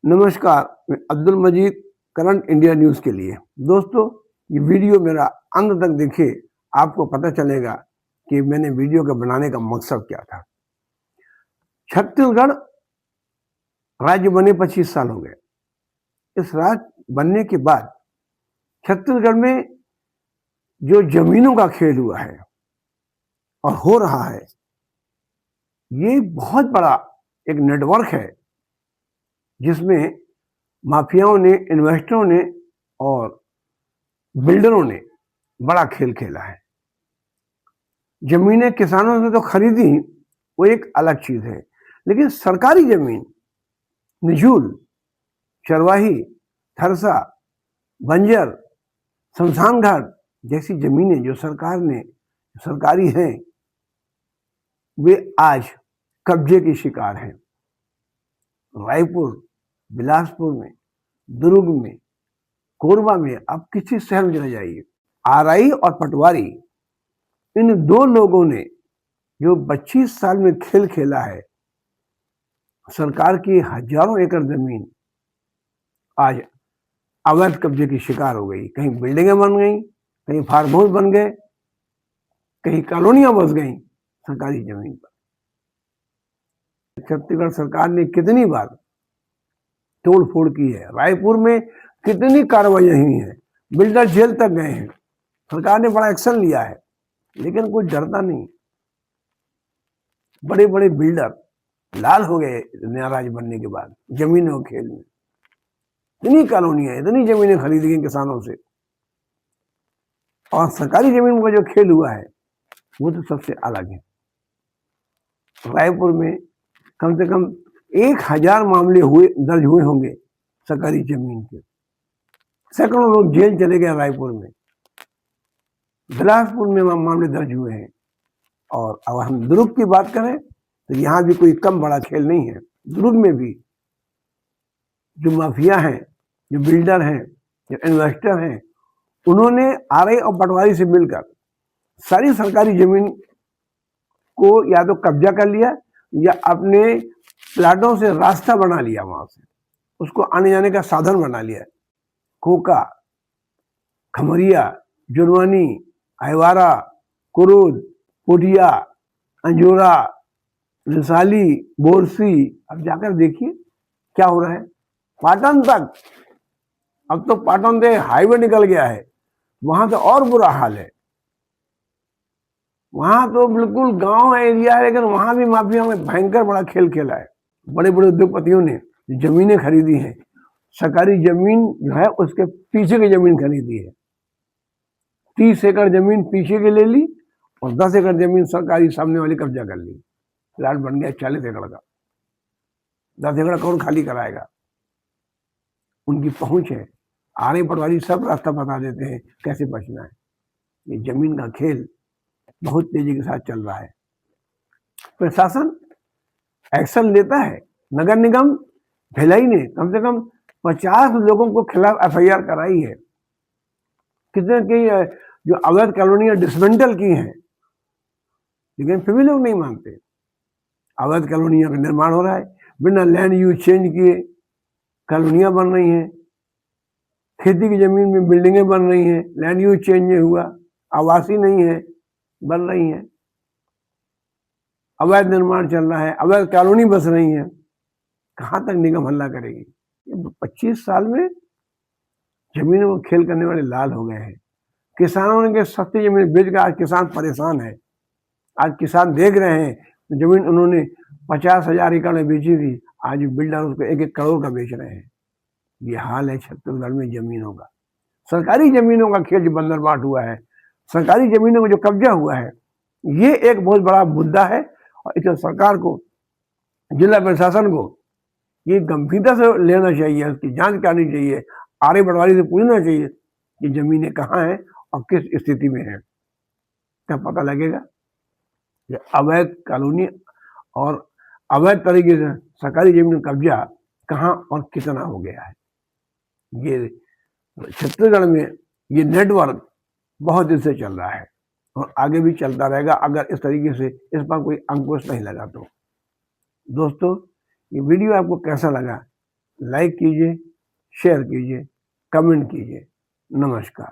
नमस्कार, मैं अब्दुल मजीद current India news के लिए। दोस्तों, ये वीडियो मेरा अंत तक देखिए, आपको पता चलेगा कि मैंने वीडियो के बनाने का मकसद क्या था। छत्तीसगढ़ राज्य बने 25 साल हो गए। इस राज्य बनने के बाद छत्तीसगढ़ में जो जमीनों का खेल हुआ है और हो रहा है, ये बहुत बड़ा एक नेटवर्क है जिसमें माफियाओं ने, इन्वेस्टरों ने और बिल्डरों ने बड़ा खेल खेला है। जमीनें किसानों से तो खरीदी, वो एक अलग चीज है, लेकिन सरकारी जमीन निझूल, चरवाही, थरसा, बंजर, शमशान घाट जैसी जमीनें जो सरकारी हैं, वे आज कब्जे की शिकार हैं। रायपुर, बिलासपुर में, दुर्ग में, कोरबा में, आप किसी शहर में चले जाइए, आरआई और पटवारी, इन दो लोगों ने जो 25 साल में खेल खेला है, सरकार की हजारों एकड़ जमीन आज अवैध कब्जे की शिकार हो गई। कहीं बिल्डिंगें बन गई, कहीं फार्म हाउस बन गए, कहीं कॉलोनियां बस गई सरकारी जमीन पर। छत्तीसगढ़ सरकार ने कितनी बार तोड़ फोड़ की है, रायपुर में कितनी कार्रवाइयां हुई हैं, बिल्डर जेल तक गए हैं, सरकार ने बड़ा एक्शन लिया है, लेकिन कोई डरता नहीं। बड़े बड़े बिल्डर लाल हो गए नया राज्य बनने के बाद जमीनों के खेल में। इतनी कॉलोनियां, इतनी जमीनें खरीदी गई किसानों से, और सरकारी जमीन का जो खेल हुआ है वो तो सबसे अलग है। रायपुर में कम से कम 1000 मामले दर्ज हुए होंगे सरकारी जमीन के। सैकड़ों लोग जेल चले गए रायपुर में। बिलासपुर में मामले दर्ज हुए हैं। और अगर हम दुर्ग की बात करें तो यहाँ भी कोई कम बड़ा खेल नहीं है। दुर्ग में भी जो माफिया हैं, जो बिल्डर हैं, जो इन्वेस्टर हैं, उन्होंने आरआई और पटवारी से मिलकर सारी सरकारी जमीन को या तो कब्जा कर लिया या अपने प्लाटों से रास्ता बना लिया, वहां से उसको आने जाने का साधन बना लिया। खोका, खमरिया, जुनवानी, अहवारा, कुरुद, पुटिया, अंजोरा, रिसाली, बोरसी, अब जाकर देखिए क्या हो रहा है। पाटन तक, अब तो पाटन से हाईवे निकल गया है, वहां तो और बुरा हाल है। वहां तो बिल्कुल गांव एरिया है, लेकिन वहां भी माफिया में भयंकर बड़ा खेल खेला है। बड़े बड़े उद्योगपतियों ने जमीनें खरीदी हैं, सरकारी जमीन जो है उसके पीछे की जमीन खरीदी है। 30 एकड़ जमीन पीछे की ले ली और 10 एकड़ जमीन सरकारी सामने वाली कब्जा कर ली। प्लाट बन गया 40 एकड़ का। 10 एकड़ कौन खाली कराएगा? उनकी पहुंच है, आरआई पटवारी सब रास्ता बता देते हैं कैसे बचना है। ये जमीन का खेल बहुत तेजी के साथ चल रहा है। प्रशासन एक्शन लेता है। नगर निगम भिलाई ने कम से कम 50 लोगों को खिलाफ एफआईआर कराई है। कितने की जो अवैध कॉलोनियां डिसमेंटल की हैं, लेकिन फिर भी लोग नहीं मानते। अवैध कॉलोनियां का निर्माण हो रहा है, बिना लैंड यूज चेंज किए कॉलोनियां बन रही हैं। खेती की जमीन में बिल्डिंगें बन रही हैं, लैंड यूज चेंज नहीं हुआ, आवासी नहीं है, बन रही हैं। अवैध निर्माण चल रहा है, अवैध कॉलोनी बस रही है। कहां तक निगम हल्ला करेगी? 25 साल में जमीनों को खेल करने वाले लाल हो गए हैं। किसानों ने सस्ती जमीन बेच कर आज किसान परेशान है। आज किसान देख रहे हैं जमीन उन्होंने 50,000 एकड़ में बेची थी, आज बिल्डर उसको 1-1 करोड़ का बेच रहे हैं। ये हाल है छत्तीसगढ़ में जमीनों का। सरकारी जमीनों का खेल जो बंदरबाट हुआ है, सरकारी जमीनों में जो कब्जा हुआ है, ये एक बहुत बड़ा मुद्दा है। और इसे सरकार को, जिला प्रशासन को ये गंभीरता से लेना चाहिए, उसकी जांच करनी चाहिए, आरआई पटवारी से पूछना चाहिए कि जमीनें कहाँ हैं और किस स्थिति में है। तब पता लगेगा कि अवैध कॉलोनी और अवैध तरीके से सरकारी जमीन कब्जा कहाँ और कितना हो गया है। ये छत्तीसगढ़ में ये नेटवर्क बहुत दिन से चल रहा है और आगे भी चलता रहेगा, अगर इस तरीके से इस पर कोई अंकुश नहीं लगा तो। दोस्तों, ये वीडियो आपको कैसा लगा लाइक कीजिए, शेयर कीजिए, कमेंट कीजिए। नमस्कार।